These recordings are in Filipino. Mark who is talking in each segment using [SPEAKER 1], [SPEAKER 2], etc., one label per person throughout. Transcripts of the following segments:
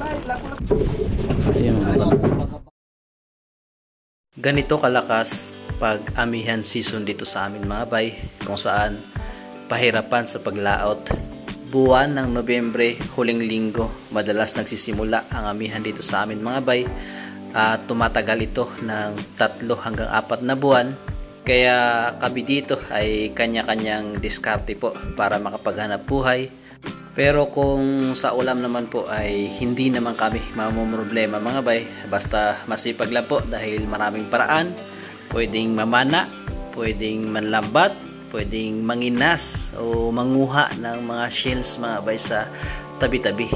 [SPEAKER 1] Ayan, ganito kalakas pag amihan season dito sa amin mga bay, kung saan pahirapan sa paglaot. Buwan ng Nobyembre, huling linggo, madalas nagsisimula ang amihan dito sa amin mga bay, at tumatagal ito ng 3 hanggang 4 na buwan. Kaya kami dito ay kanya-kanyang diskarte po para makapaghanap buhay. Pero kung sa ulam naman po ay hindi naman kami mamumroblema mga bay, basta masipag lang po dahil maraming paraan. Pwedeng mamana, pwedeng manlambat, pwedeng manginas o manguha ng mga shells mga bay sa tabi-tabi.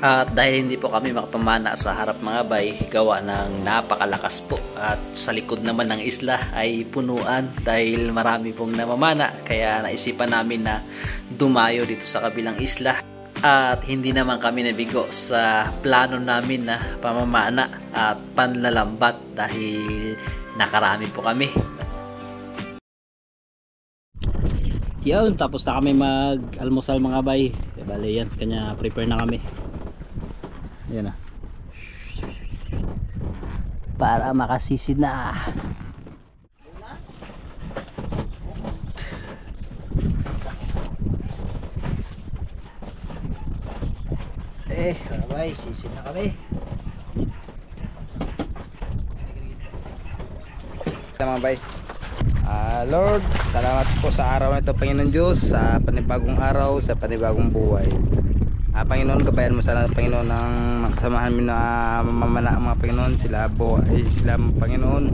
[SPEAKER 1] At dahil hindi po kami makapamana sa harap mga bay, gawa ng napakalakas po, at sa likod naman ng isla ay punuan dahil marami pong namamana, kaya naisipan namin na dumayo dito sa kabilang isla. At hindi naman kami nabigo sa plano namin na pamamana at panlalambat dahil nakarami po kami. Yun, tapos na kami mag-almusal mga bay. Bale yan, kanya prepare na kami. Yan na. Para makasisid na. Bye, sisid na kami.
[SPEAKER 2] Mga bay. Lord, salamat po sa araw na ito, Panginoon Diyos, sa panibagong araw, sa panibagong buhay. Panginoon, gabayan mo sana, Panginoon, ang makasamahan mo na mamamana, mga Panginoon, sila Panginoon,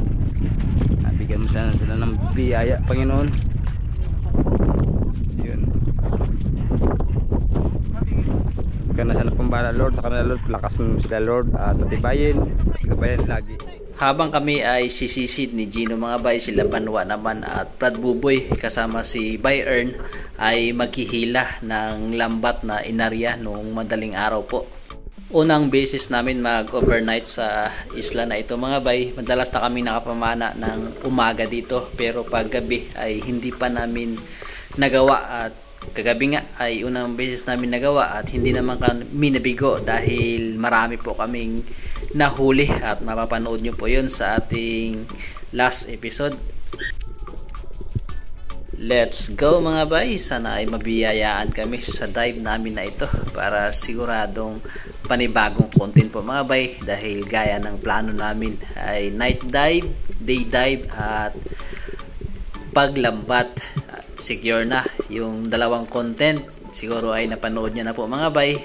[SPEAKER 2] bigyan mo sana sila ng biyaya, Panginoon. Yun, ikaw na sana pambala, Lord, sa kanila, Lord, lakasin mo sila, Lord, at patibayin at gabayan lagi.
[SPEAKER 1] Habang kami ay sisisid ni Gino mga bay, sila Banwa naman at Brad Buboy kasama si Bay Earn ay maghihila ng lambat na inarya noong madaling araw po. Unang beses namin mag-overnight sa isla na ito mga bay. Madalas na kami nakapamana ng umaga dito, pero pag gabi ay hindi pa namin nagawa, at kagabi nga ay unang beses namin nagawa at hindi naman kami nabigo dahil marami po kaming nahuli, at mapapanood nyo po yun sa ating last episode. Let's go mga bay, sana ay mabiyayaan kami sa dive namin na ito para siguradong panibagong content po mga bay, dahil gaya ng plano namin ay night dive, day dive at paglambat. Secure na yung dalawang content, siguro ay napanood nyo na po mga bay.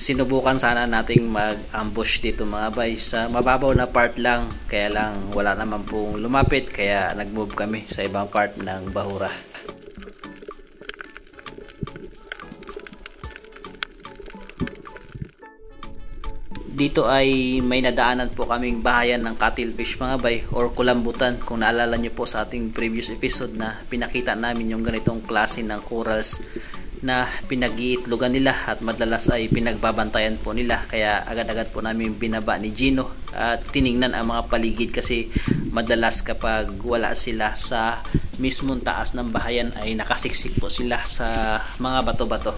[SPEAKER 1] Sinubukan sana nating mag-ambush dito mga bay sa mababaw na part lang, kaya lang wala naman pong lumapit, kaya nag-move kami sa ibang part ng Bahura. Dito ay may nadaanan po kaming bahayan ng cuttlefish mga bay, or kulambutan. Kung naalala nyo po sa ating previous episode na pinakita namin yung ganitong klase ng corals na pinag-iitlogan nila, at madalas ay pinagbabantayan po nila, kaya agad-agad po namin binaba ni Gino at tiningnan ang mga paligid, kasi madalas kapag wala sila sa mismong taas ng bahayan ay nakasiksik po sila sa mga bato-bato.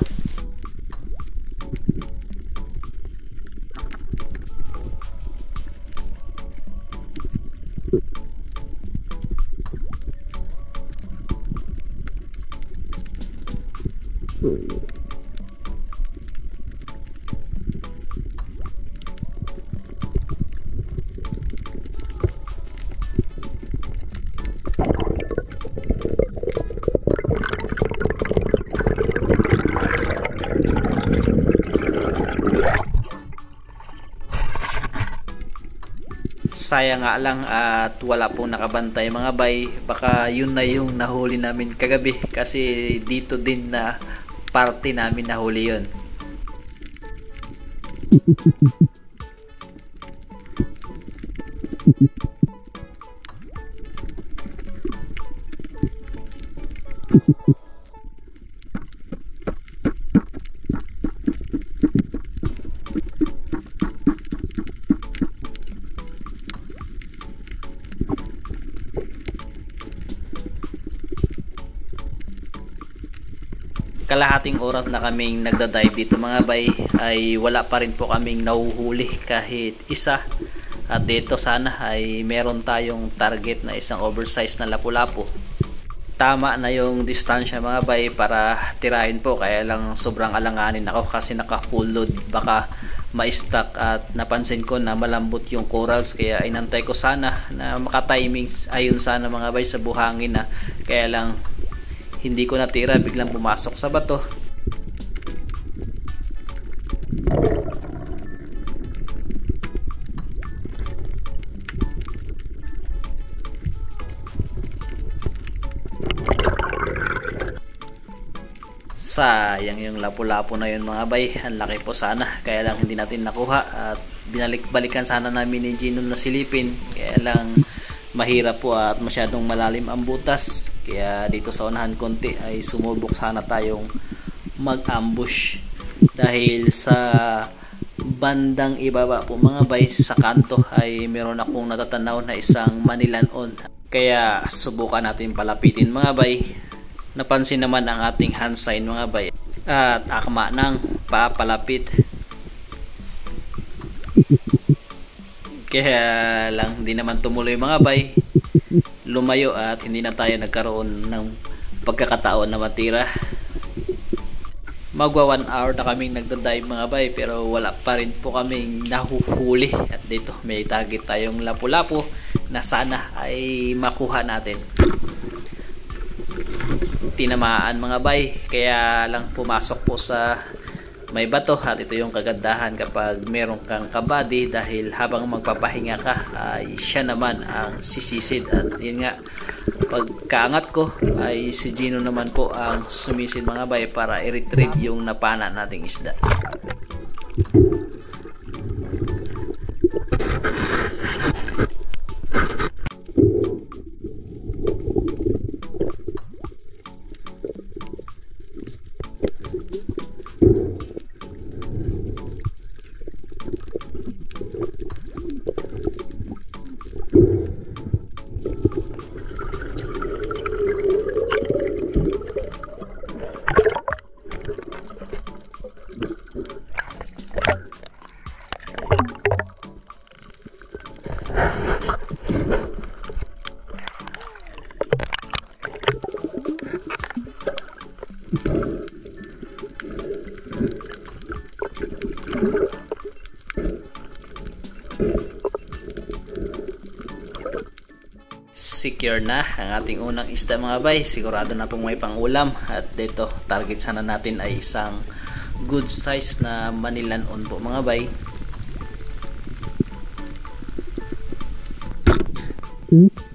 [SPEAKER 1] Sayang nga lang at wala pong nakabantay mga bay. Baka yun na yung nahuli namin kagabi kasi dito din na party namin nahuli yun. Kalahating oras na kaming nagda-dive dito mga bay ay wala pa rin po kaming nahuhuli kahit isa. At dito sana ay meron tayong target na isang oversized na lapu-lapu. Tama na yung distansya mga bay para tirahin po, kaya lang sobrang alanganin ako kasi naka full load, baka ma-stuck. At napansin ko na malambot yung corals kaya inantay ko sana na maka-timing ayun sana mga bay sa buhangin na, kaya lang hindi ko natira, biglang pumasok sa bato. Sayang yung lapu-lapu na yun mga bay, ang laki po sana, kaya lang hindi natin nakuha at binalik-balikan sana namin ni Gino na silipin, kaya lang mahirap po at masyadong malalim ang butas. Kaya dito sa unahan konti ay sumubok sana tayong mag-ambush dahil sa bandang ibaba po mga bay sa kanto ay meron akong natatanaw na isang manilanon. Kaya subukan natin palapitin mga bay. Napansin naman ang ating hand sign mga bay at akma ng papalapit. Kaya lang hindi naman tumuloy mga bay, lumayo at hindi na tayo nagkaroon ng pagkakataon na matira. Magwa 1 hour na kaming nagda-dive mga bay pero wala pa rin po kaming nahuhuli. At dito may target tayong lapu-lapu na sana ay makuha natin. Tinamaan mga bay, kaya lang pumasok po sa may bato. At ito yung kagandahan kapag meron kang kabady, dahil habang magpapahinga ka ay siya naman ang sisisid. At yun nga, pagkaangat ko ay si Gino naman po ang sumisid mga bay para i-retrieve yung napana nating isda. Secure na ang ating unang isda mga bay, sigurado na pong may pangulam. At dito target sana natin ay isang good size na manilanon po mga bay.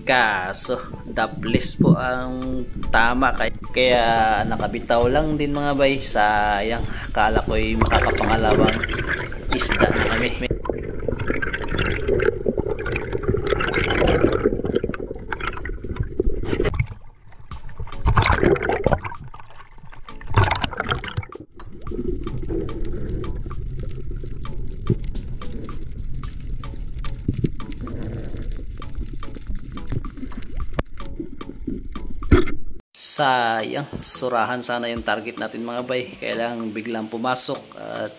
[SPEAKER 1] Kaso daplis po ang tama, kaya nakabitaw lang din mga bay. Sayang, akala ko'y makakapangalawang isda na kami. Sayang, surahan sana yung target natin mga bay, kaya lang biglang pumasok at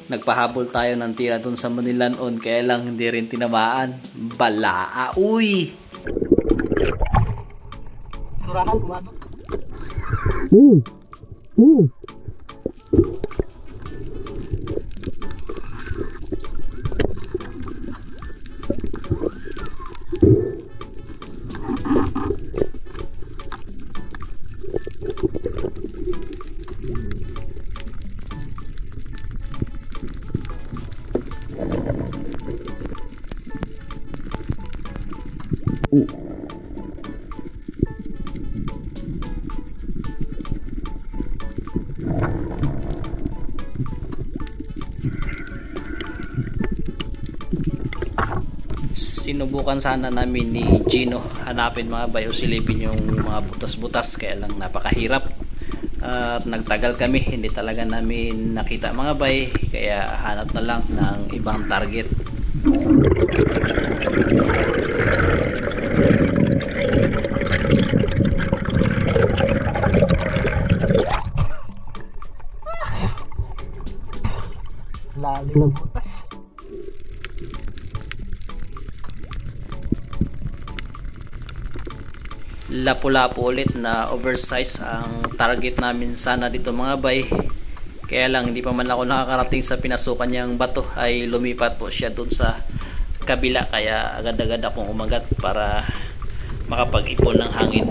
[SPEAKER 1] nagpahabol tayo ng tira dun sa manilanon, kaya lang hindi rin tinamaan. Balaa, uy! Surahan, pumasok. Sinubukan sana namin ni Gino hanapin mga bay o silipin yung mga butas-butas, kaya lang napakahirap at nagtagal kami, hindi talaga namin nakita mga bay, kaya hanap na lang ng ibang target.
[SPEAKER 2] Lalim ng butas.
[SPEAKER 1] Lapu-lapu ulit na oversize ang target namin sana dito mga bay, kaya lang hindi pa man ako nakakarating sa pinasukan niyang bato ay lumipat po siya dun sa kabila, kaya agad-agad akong umagat para makapag-ipon ng hangin.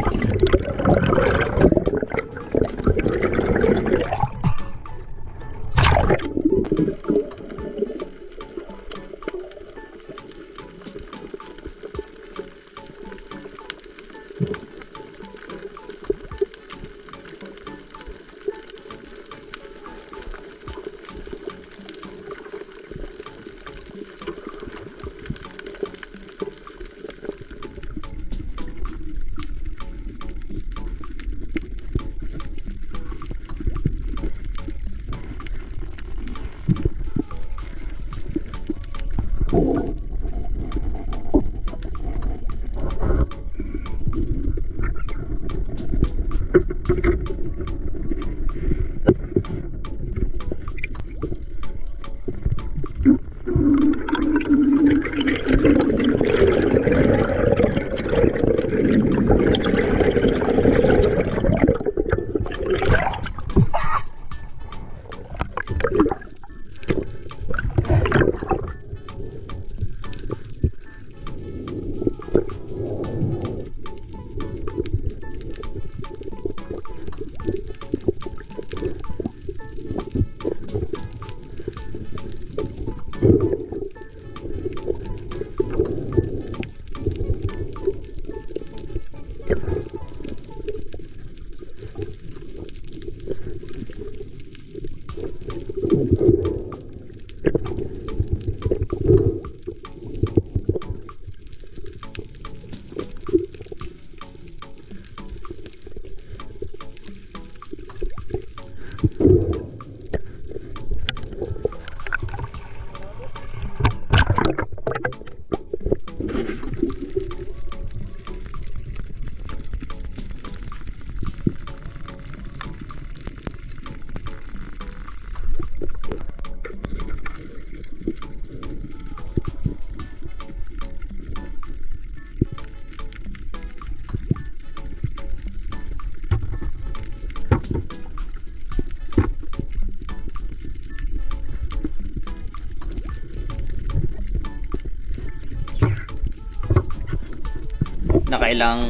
[SPEAKER 1] Nakailang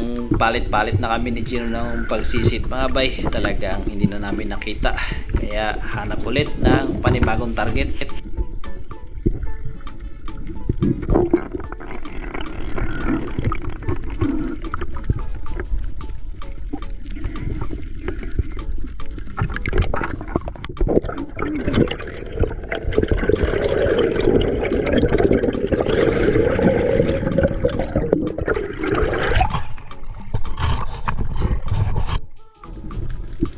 [SPEAKER 1] palit-palit na kami ni Gino ng pagsisit mga bay, talagang hindi na namin nakita, kaya hanap ulit ng panibagong target.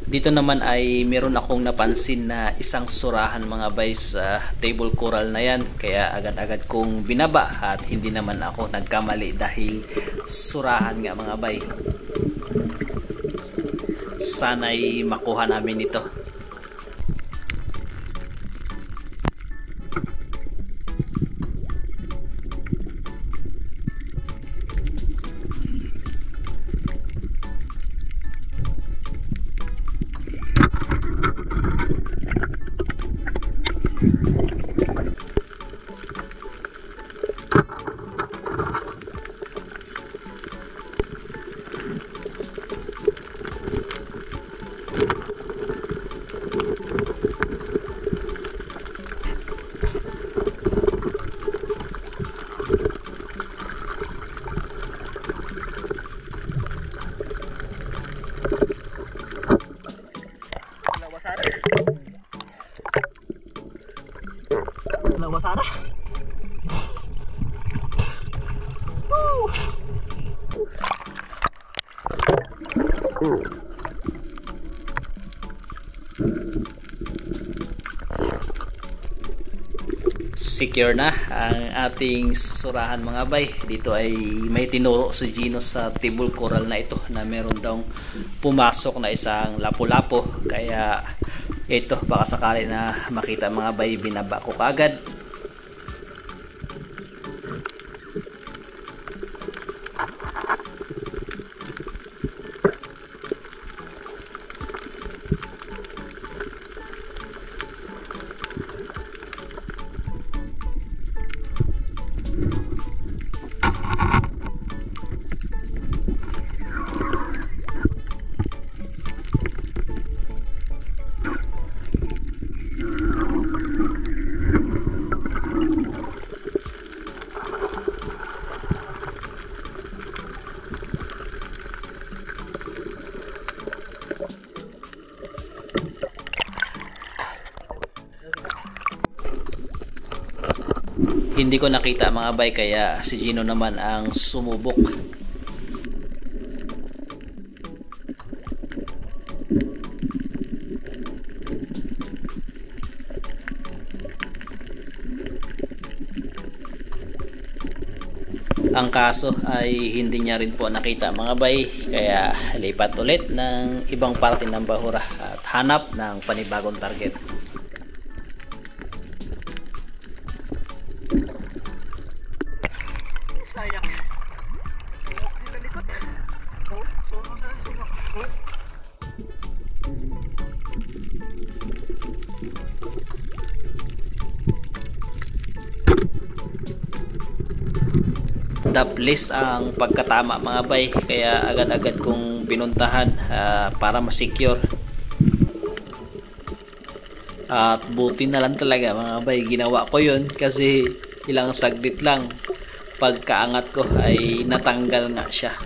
[SPEAKER 1] Dito naman ay meron akong napansin na isang surahan mga bay sa table coral na yan, kaya agad-agad kong binaba at hindi naman ako nagkamali dahil surahan nga mga bay. Sana'y makuha namin ito. Secure na ang ating surahan mga bay. Dito ay may tinuro si Gino sa table coral na ito na meron daw pumasok na isang lapu-lapo, kaya ito baka sakali na makita mga bay, binaba ko kaagad. Hindi ko nakita mga bay, kaya si Gino naman ang sumubok. Ang kaso ay hindi niya rin po nakita mga bay, kaya lipat ulit ng ibang parte ng bahura at hanap ng panibagong target. Daplis ang pagkatama mga bay, kaya agad-agad kong binuntahan para ma-secure. At buti na lang talaga mga bay, ginawa ko yun kasi ilang saglit lang pagkaangat ko ay natanggal nga siya.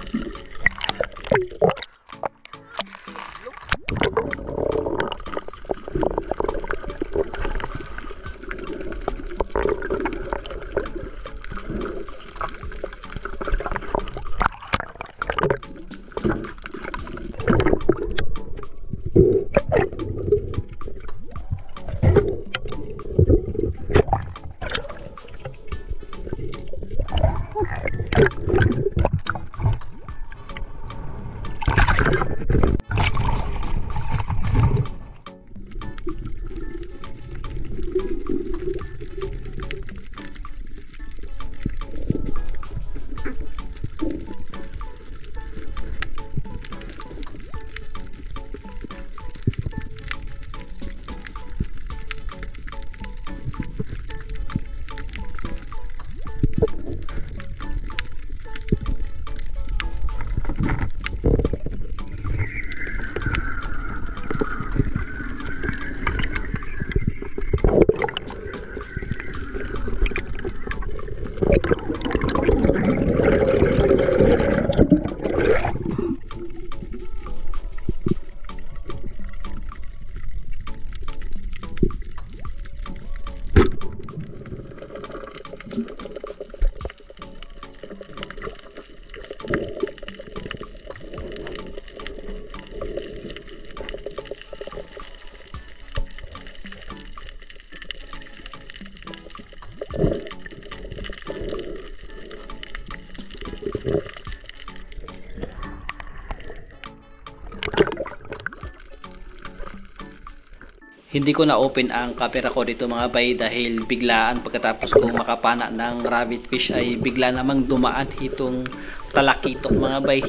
[SPEAKER 1] Hindi ko na open ang camera ko dito mga bay dahil biglaan pagkatapos kong makapana ng rabbit fish ay bigla namang dumaan itong talakitok mga bay.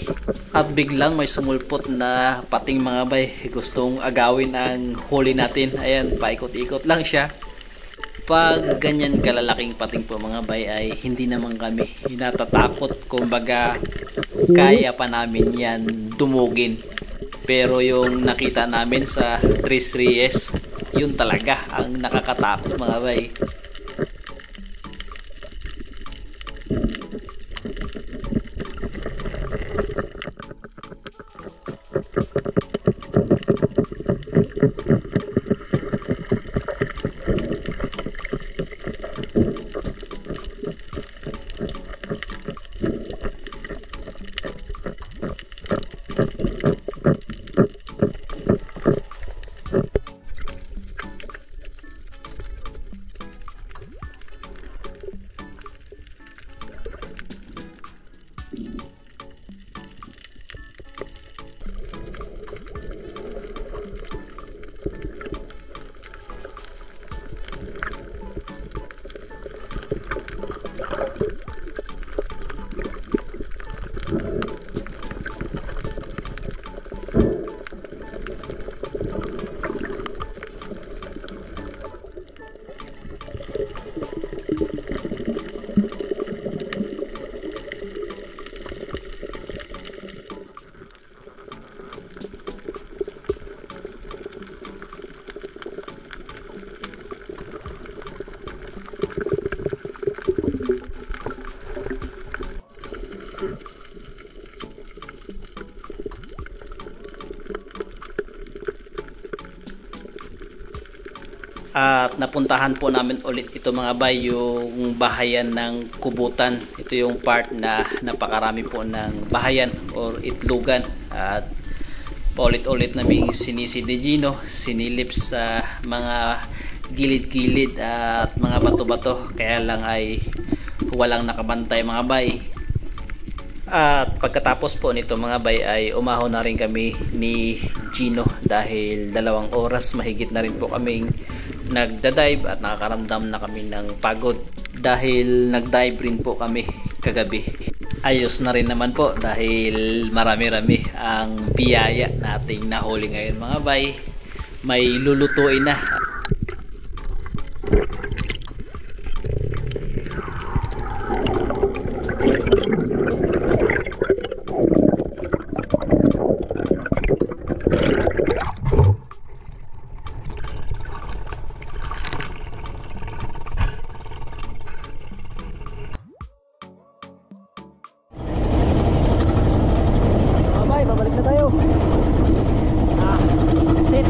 [SPEAKER 1] At biglang may sumulpot na pating mga bay. Gustong agawin ang huli natin. Ayan, paikot-ikot lang siya. Pag ganyan kalalaking pating po mga bay ay hindi naman kami natatakot. Kumbaga kaya pa namin yan dumugin. Pero yung nakita namin sa Tres Reyes, yun talaga ang nakakatakot mga bay. At napuntahan po namin ulit ito mga bay, yung bahayan ng Kubutan. Ito yung part na napakarami po ng bahayan or itlogan. At paulit-ulit naming sinisidi Gino, sinilip sa mga gilid-gilid at mga bato-bato. Kaya lang ay walang nakabantay mga bay. At pagkatapos po nito mga bay ay umahon na rin kami ni Gino dahil 2 oras mahigit na rin po kaming nagda-dive at nakakaramdam na kami ng pagod dahil nag-dive rin po kami kagabi. Ayos na rin naman po dahil marami-rami ang biyaya nating nahuli ngayon mga bay. May lulutuin na.
[SPEAKER 2] Babalik na tayo. Sit.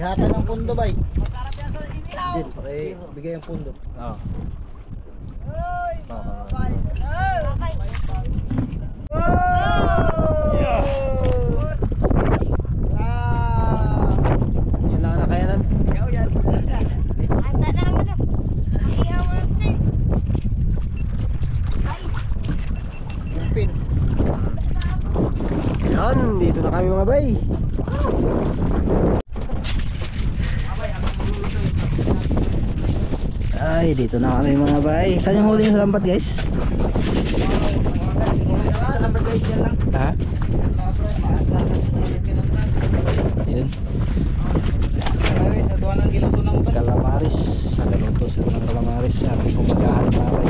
[SPEAKER 2] Ihatan ng pundo bay.
[SPEAKER 3] Masarap yan sa inihaw.
[SPEAKER 2] Bigay ang pundo. Oo.
[SPEAKER 3] Uy!
[SPEAKER 2] Okay. Yan lang na kaya nan.
[SPEAKER 3] Ikaw yan.
[SPEAKER 4] Anda na naman na. Ang ihaw mo na.
[SPEAKER 2] Yung pins. Yan, dito na kami mga bay. Ay, dito na kami mga bay. Saan yung huli nyo sa lambat guys?
[SPEAKER 3] Sa number guys yan lang.
[SPEAKER 2] Ha? Yun.
[SPEAKER 3] Sa duwa ng giluto ng ban.
[SPEAKER 2] Calamaris. Nagaluto sila ng calamaris. Sabi ko magahan mga bay.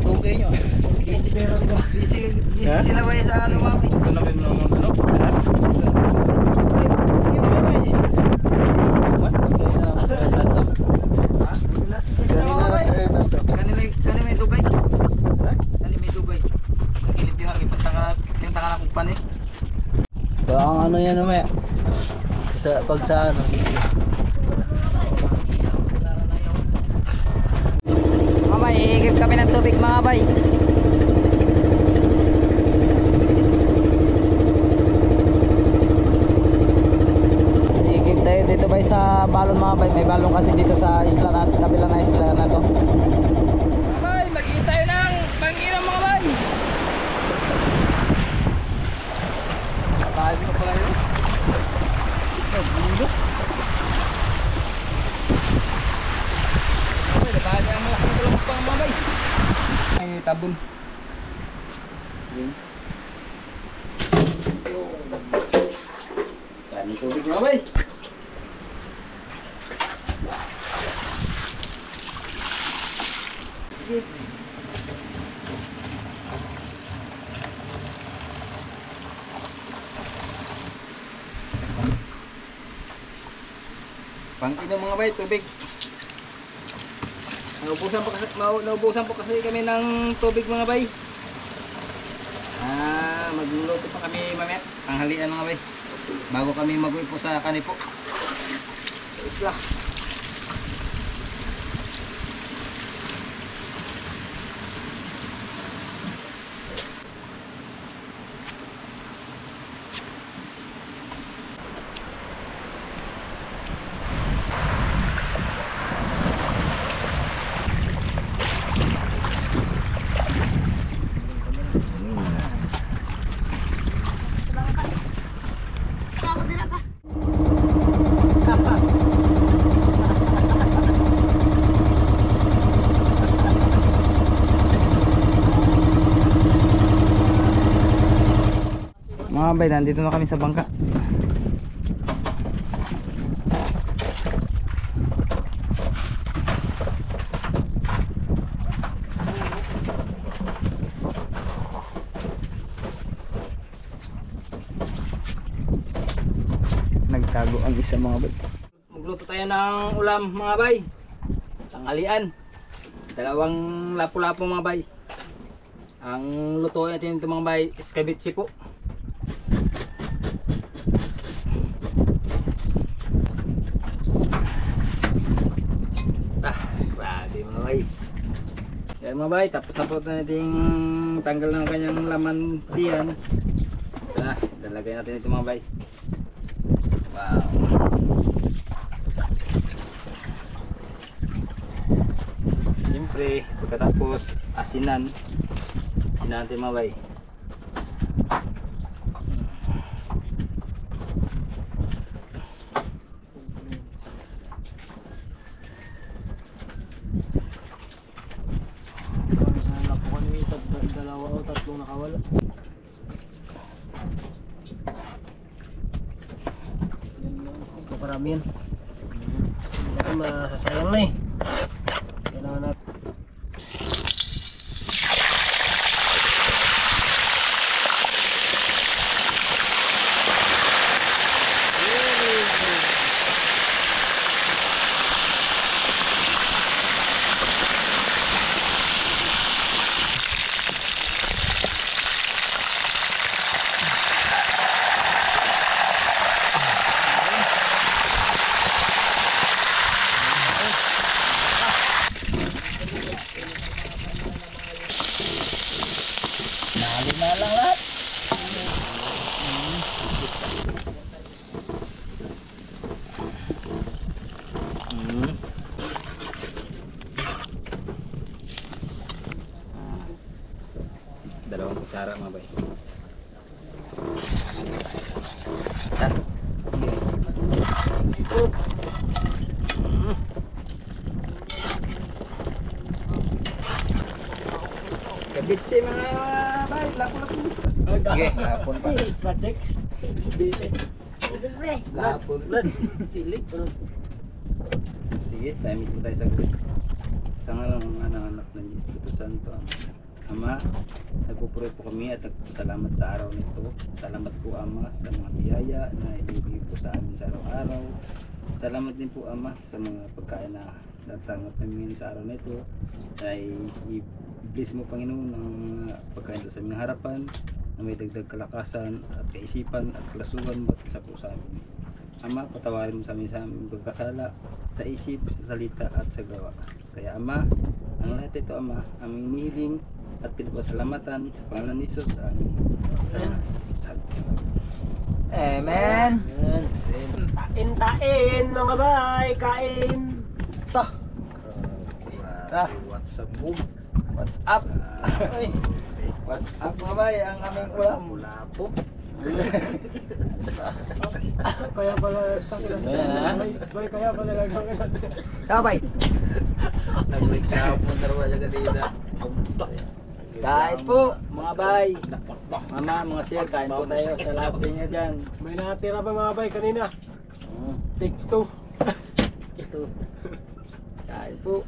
[SPEAKER 3] Dugay nyo. Busy sila ba sa ano mami? Tanapin mo naman ano? Kanina may dugay. Kanina may dugay. Kilip yung hangin pagtaka na kung panik.
[SPEAKER 2] Baka ano yan naman. Pag sa ano.
[SPEAKER 3] Mamay, iigib kami ng tubig mga bay. Iigib tayo dito bay sa balon mga bay. May balon kasi dito sa isla natin, kabila na isla na to. Bay, mag-iit tayo ng pang-inom mga bay. Kapahal ko pala yun. Bundok. Bahasa mo kung tulang pang mamay. Ay tabon. Yun.
[SPEAKER 2] Daming tubig mga bay. Pang-inom mga bay, tubig. Naubusan po kasi kami ng tubig mga bay. Magluluto pa kami mamaya, tanghalian mga bay. Bago kami mag-uwi po sa kanipo. Isla.
[SPEAKER 4] Ako din pa.
[SPEAKER 2] Mga bay, nandito na kami sa bangka. Nagtago ang isa mga bay. Magluto tayo ng ulam mga bay. Tanghalian. Dalawang lapu-lapu mga bay. Ang lutuin natin ito mga bay, escabeche po. Grabe mga bay. Yan mga bay, tapos na po natin tanggal ng kanyang laman diyan. Dalagay natin ito mga bay. Wow. Siyempre, pagkatapos asinan natin mga bay.
[SPEAKER 3] Sana po kami dalawa o tatlong nakawala. Parami yan. Hindi natin masasayang na eh. Kailangan natin.
[SPEAKER 2] Nalo na lang lahat. Dalawang kutsara mga bay. Kabitsi mga bay, lapo-lapo. Okay, lapon pa.
[SPEAKER 3] Projects.
[SPEAKER 4] Siyempre.
[SPEAKER 2] Lapon.
[SPEAKER 3] Tilig.
[SPEAKER 2] Sige, timing mo tayo sa group. Sa ngalang anak ng Espiritu Santo, Ama, nagpupuri po kami at nagpasalamat sa araw nito. Salamat po Ama sa mga biyaya na ibibigay po sa amin sa araw-araw. Salamat din po Ama sa mga pagkain na natanggap namin sa araw nito. Ay i-bless mo Panginoon ng pagkain sa aming harapan na may dagdag kalakasan at kaisipan at kalasugan mo at isa po sa amin. Ama, patawarin mo sa aming pagkasala sa isip, sa salita at sa gawa. Kaya Ama, ang lahat ito Ama, aming inihiling at pinapasalamatan sa pangalan ni Jesus. Amen. Amen.
[SPEAKER 3] Tain mga bay, kain.
[SPEAKER 2] To.
[SPEAKER 5] What's up, boom?
[SPEAKER 2] What's up? Ay. What's up mga bay, ang aming ulam.
[SPEAKER 5] Mula po.
[SPEAKER 3] Kaya pala
[SPEAKER 2] Ayan,
[SPEAKER 3] bay, kaya pala gagawin natin.
[SPEAKER 2] Kabay.
[SPEAKER 5] Nag-wake up mo na rin kanina.
[SPEAKER 3] Kain po, mga bay. Mama, mga sir, kain po tayo sa lahat sa inyo dyan.
[SPEAKER 5] May nakatira pa mga bay kanina. Take 2.
[SPEAKER 3] Ito. Kain po.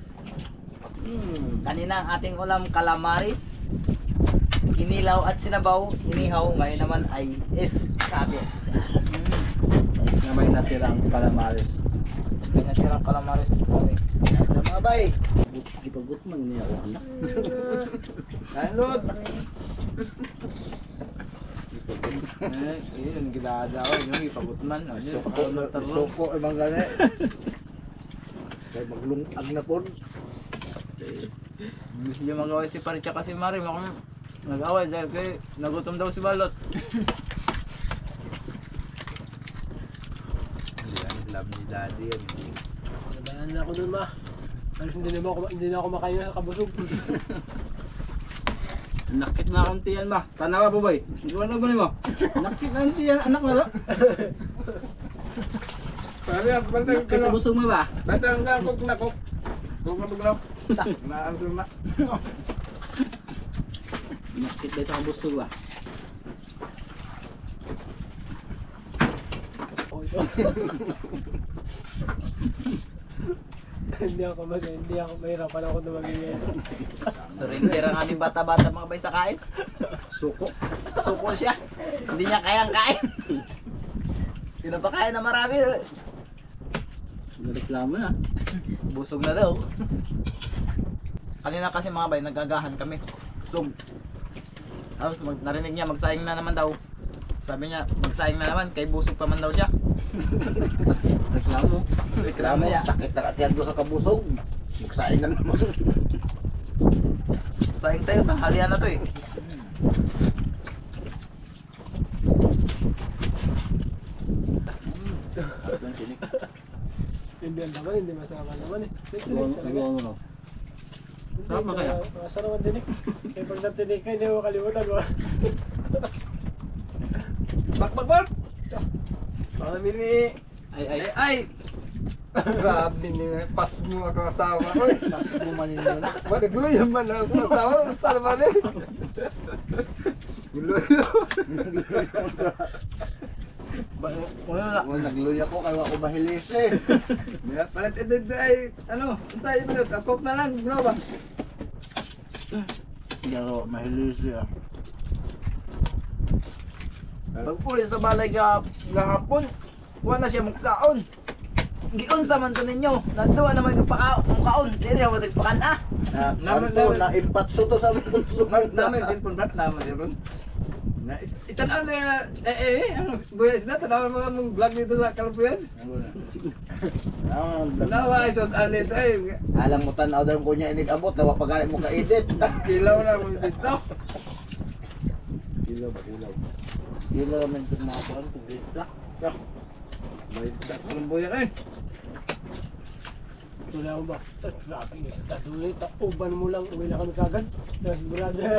[SPEAKER 3] Kanina ang ating ulam calamaris. Inilaw at sinabaw, inihaw. Ngayon naman ay escabeche.
[SPEAKER 2] Na may natirang calamaris.
[SPEAKER 3] May nasirang calamaris po eh.
[SPEAKER 2] Mga bay.
[SPEAKER 1] Ipagot man niya ako anak.
[SPEAKER 2] Kain Lord. Yun, gilada ko. Yung ipagutman.
[SPEAKER 6] Suko emang gani. Kaya maglungag na po.
[SPEAKER 2] Gusto niya mag-away si Pari tsaka si Mari. Nag-away dahil kay nagutom daw si Balot.
[SPEAKER 6] Love ni daddy yan.
[SPEAKER 5] Nabayan na ako dun ma. Alis hindi na ako makain sa kabusog.
[SPEAKER 2] Nakit na akong tiyan ba? Tanawa po boy. Ano ba mo? Nakit na akong tiyan. Anak na ba?
[SPEAKER 6] Batang
[SPEAKER 2] Nakit na busog mo ba?
[SPEAKER 6] Batang kok na kok. Kok na buglaw. Naan suma.
[SPEAKER 2] Nakit na sa busog ba?
[SPEAKER 5] Hindi ako mahirapan ako na magiging.
[SPEAKER 3] Surrender ang aming bata-bata mga bay sa kain.
[SPEAKER 2] Suko.
[SPEAKER 3] Suko siya. Hindi niya kayang kain. Sino pa kaya na marami?
[SPEAKER 2] Nareklamo na.
[SPEAKER 3] Busog na daw. Kanina kasi mga bay, nagagahan kami. So, tapos narinig niya, magsaing na naman daw. Sabi niya, magsaing na naman, kay busog pa man daw siya.
[SPEAKER 2] Reklamo.
[SPEAKER 3] Reklamo niya.
[SPEAKER 6] Sakit na katiyan doon sa kabusog. Magsain na naman.
[SPEAKER 3] Saing tayo, tanghalian na to eh.
[SPEAKER 5] Hindi ang laman, hindi masarap ang laman eh.
[SPEAKER 2] Nagawa mo no? Sarap ba kaya?
[SPEAKER 5] Masarap ang tinik. Kaya pag natinik ka, hindi mo kalimutan mo.
[SPEAKER 2] Bak! Kami ni... Ay! Grabe ni pas mo ako asawa. Oy, pas mo man ninyo na. Bakit gulo yung man ako asawa? Saan man eh? Gulo yun.
[SPEAKER 6] Nagluya ko kaya ako mahilis eh.
[SPEAKER 2] Palit ito ay, ano, sa'yo mo na, takop na lang, gulo ba?
[SPEAKER 6] Pero mahilis eh.
[SPEAKER 3] Pagpuli sa balay gahapon, wala na siya magkaon. Giun sa man to ninyo. Nanduwa naman magpakaon. Dili ako nagpakan ah.
[SPEAKER 6] Na impatso to sa mga sumunod.
[SPEAKER 2] Namin cellphone brat naman yun. Itanaw na ang buhay na tanaw mo mong vlog dito sa Kalpuyan. Nawa ay sot alit ay
[SPEAKER 6] Alang mo tanaw daw ko niya inig-abot na wapagalit mo ka-edit.
[SPEAKER 2] kilaw na mo dito.
[SPEAKER 6] Ilaw man sa mga kuwan kung dito.
[SPEAKER 2] May das ng buhay eh.
[SPEAKER 5] Wala ako ba? Grabe yung isda doon eh. Uban mo lang, uwi na kami kagad. Tapos brother.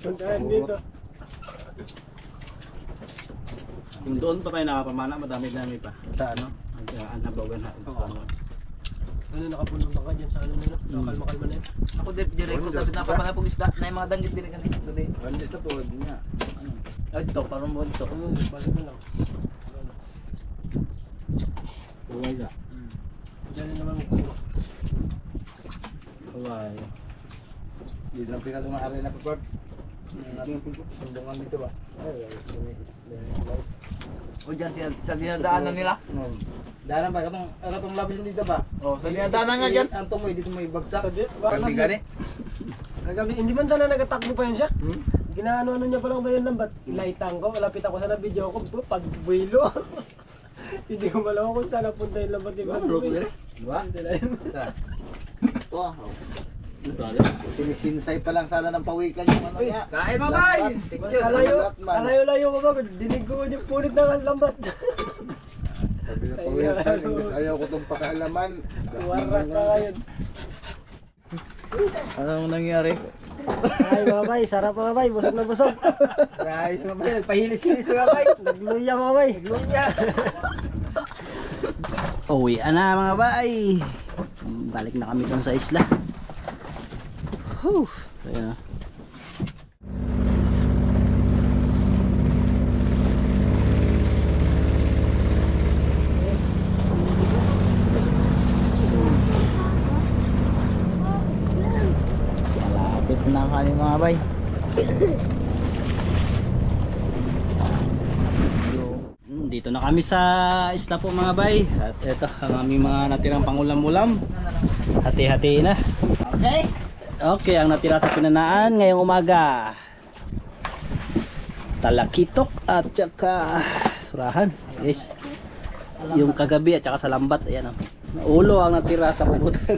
[SPEAKER 5] Puntahan dito.
[SPEAKER 1] Kung doon pa tayo nakapamana, madami-dami pa.
[SPEAKER 6] Sa ano?
[SPEAKER 1] Ang nabawan na.
[SPEAKER 5] Ano nakapunong ka dyan sa ano nila? Nakakalma-kalma na yun.
[SPEAKER 3] Ako dire ko tapos na pa man pug isda na yung mga danggit dire kanina today.
[SPEAKER 2] Ano ito po niya.
[SPEAKER 3] Ay ito parang mo ito.
[SPEAKER 5] Balik mo lang.
[SPEAKER 1] Wala.
[SPEAKER 5] Diyan naman magkuha.
[SPEAKER 1] Wala.
[SPEAKER 2] Di lang pinatumaari na po. Sundungan dito ba?
[SPEAKER 3] O dyan sa dinadaanan nila.
[SPEAKER 2] Daran ba katong labis dito ba?
[SPEAKER 3] O sa dinadaanan nga dyan.
[SPEAKER 2] Ang tumoy dito may bagsak.
[SPEAKER 5] Sa di,
[SPEAKER 2] Hindi gani.
[SPEAKER 5] Nagabi, hindi man sana nagatakbo pa yun siya. Ginaano niya pa lang ba yun lambat? Ilaitang ko, malapit ako sa video ko, pag buwilo. Hindi ko malaman kung saan napunta yung lambat yung
[SPEAKER 2] Ano ko dire? Diba?
[SPEAKER 6] Ito ah. Sinisinsay pa lang sana ng pawikan yung ano niya.
[SPEAKER 2] Kain mo bay.
[SPEAKER 5] Alayo-layo ko ba? Dinig ko yung punit ng lambat.
[SPEAKER 6] Sabi ng pawikan, imbes ayaw ko itong pakialaman.
[SPEAKER 5] Warak ka ngayon.
[SPEAKER 3] Anong nangyari?
[SPEAKER 5] Ay mga bay, sarap mga bay, busog na busog.
[SPEAKER 2] Ay, mabay, pahilis-hilis mga bay.
[SPEAKER 5] Nagluya mga bay.
[SPEAKER 2] Nagluya.
[SPEAKER 3] Uwi na mga bay. Balik na kami dun sa isla.
[SPEAKER 1] Whew. Ayan.
[SPEAKER 3] Malapit na kami mga bay.
[SPEAKER 1] Dito na kami sa isla po mga bay. At ito ang aming mga natirang pangulam-ulam. Hati-hati na.
[SPEAKER 3] Okay.
[SPEAKER 1] Okay, ang natira sa pinanaan ngayong umaga. Talakitok at saka surahan. Yes. Yung kagabi at saka sa lambat. Ayan o. Ulo ang natira sa pubutan.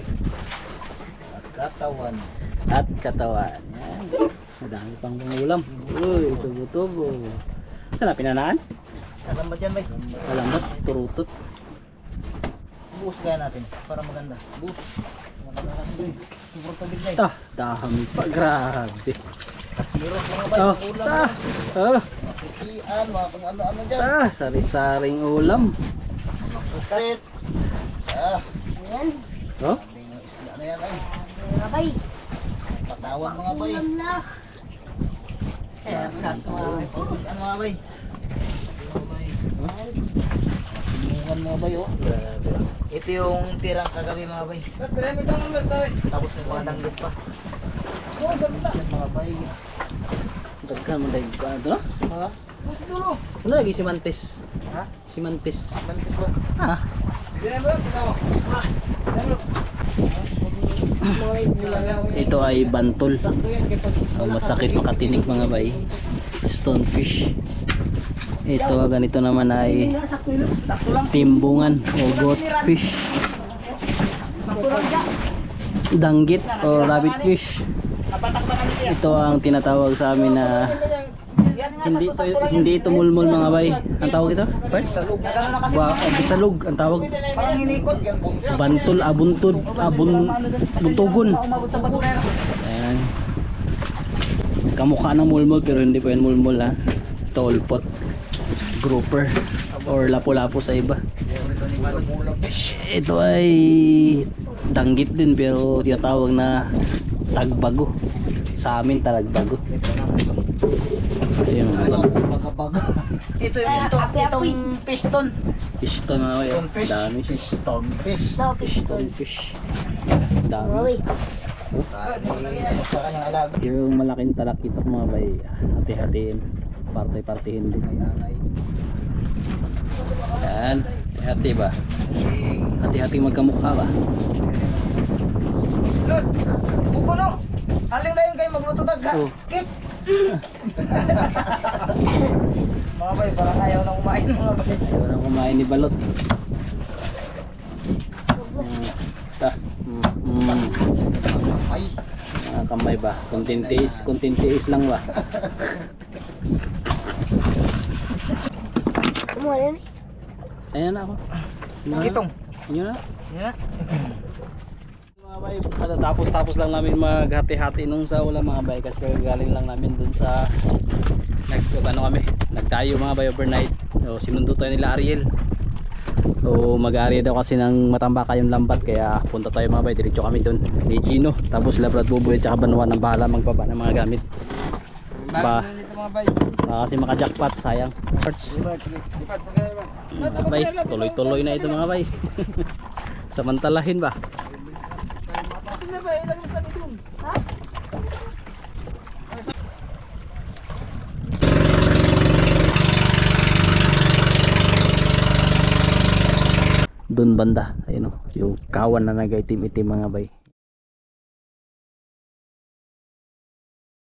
[SPEAKER 3] Katawan.
[SPEAKER 1] At katawan. Yan. Madami pang pangulam. Uy, tubo-tubo. Saan na pinanaan?
[SPEAKER 3] Sa lambat yan bay.
[SPEAKER 1] Sa lambat, turutot.
[SPEAKER 3] Buhos kaya natin para maganda. Buhos. Maganda kasi bay. Sobrang tubig bay.
[SPEAKER 1] Dami pa. Grabe.
[SPEAKER 3] Hero mga bay.
[SPEAKER 1] Oh,
[SPEAKER 3] Ulam. Ian, mga kung ano-ano dyan.
[SPEAKER 1] Sari-saring ulam.
[SPEAKER 3] Pusit.
[SPEAKER 4] Ayan.
[SPEAKER 1] Oh?
[SPEAKER 3] Yung isla na yan ay.
[SPEAKER 4] Mga bay.
[SPEAKER 3] Patawan mga bay.
[SPEAKER 4] Ulam na.
[SPEAKER 3] Ayan, kaso mga bay. Ano mga bay? Tinungan mga bay oh. Ito yung tirang kagabi mga bay. Tapos may mga danggit pa. Yan mga bay.
[SPEAKER 1] Dagkan mo dahil ko ano?
[SPEAKER 3] Ha?
[SPEAKER 1] Ano lagi si Mantis?
[SPEAKER 3] Ha?
[SPEAKER 1] Si Mantis.
[SPEAKER 3] Mantis ba?
[SPEAKER 1] Ha? Ito ay bantol. Ang masakit makatinik mga bay. Stonefish. Ito ganito naman ay timbungan o goatfish. Danggit o rabbit fish. Ito ang tinatawag sa amin na hindi ito mulmul mga bay. Ang tawag ito? First? Bisalog ang tawag.
[SPEAKER 3] Parang hinikot yan.
[SPEAKER 1] Bantol, abuntod, buntugon. Ayan. Kamukha ng mulmul pero hindi po yan mulmul ha. Tolpot, grouper or lapu-lapu sa iba. Ito ay danggit din pero tinatawag na tagbago. Sa amin talagbago. Ayun mga
[SPEAKER 3] Baga-baga. Ito yung piston.
[SPEAKER 1] piston na way. Dami
[SPEAKER 3] Piston fish.
[SPEAKER 4] Daw,
[SPEAKER 1] piston fish. Dami.
[SPEAKER 4] Uy.
[SPEAKER 3] Sa kanyang alaga.
[SPEAKER 1] Yung malaking talakitok mga bay, hati-hatiin, parte-partihin din. Yan, hati ba? Hati-hati magkamukha ba?
[SPEAKER 3] Lord, buko no. Aling dayon kayo magluto tagha.
[SPEAKER 1] Oh.
[SPEAKER 3] Kik. Mga bay, parang ayaw nang kumain mga bay.
[SPEAKER 1] Ayaw na kumain ni Balot.
[SPEAKER 3] Ay,
[SPEAKER 1] Mga kamay ba? Kontintiis lang ba?
[SPEAKER 4] Ano yan?
[SPEAKER 1] Ayan na ako.
[SPEAKER 3] gitong.
[SPEAKER 1] Inyo na?
[SPEAKER 3] Yeah.
[SPEAKER 1] Mga bay, tapos lang namin maghati-hati nung sa ulam mga bay kasi galing lang namin dun sa nagtayo mga bay overnight. So, sinundo tayo nila Ariel. So mag-area daw kasi ng Matambaka yung lambat kaya punta tayo mga bay, diretso kami dun ni Gino, tapos Labrat Buboy at saka Banuan ng bahala magbaba ng mga gamit ba kasi makajackpot sayang parts. Mga bay, tuloy-tuloy na ito mga bay. Samantalahin ba? Doon banda, ayun o, yung kawan na nagaitim-itim mga bay.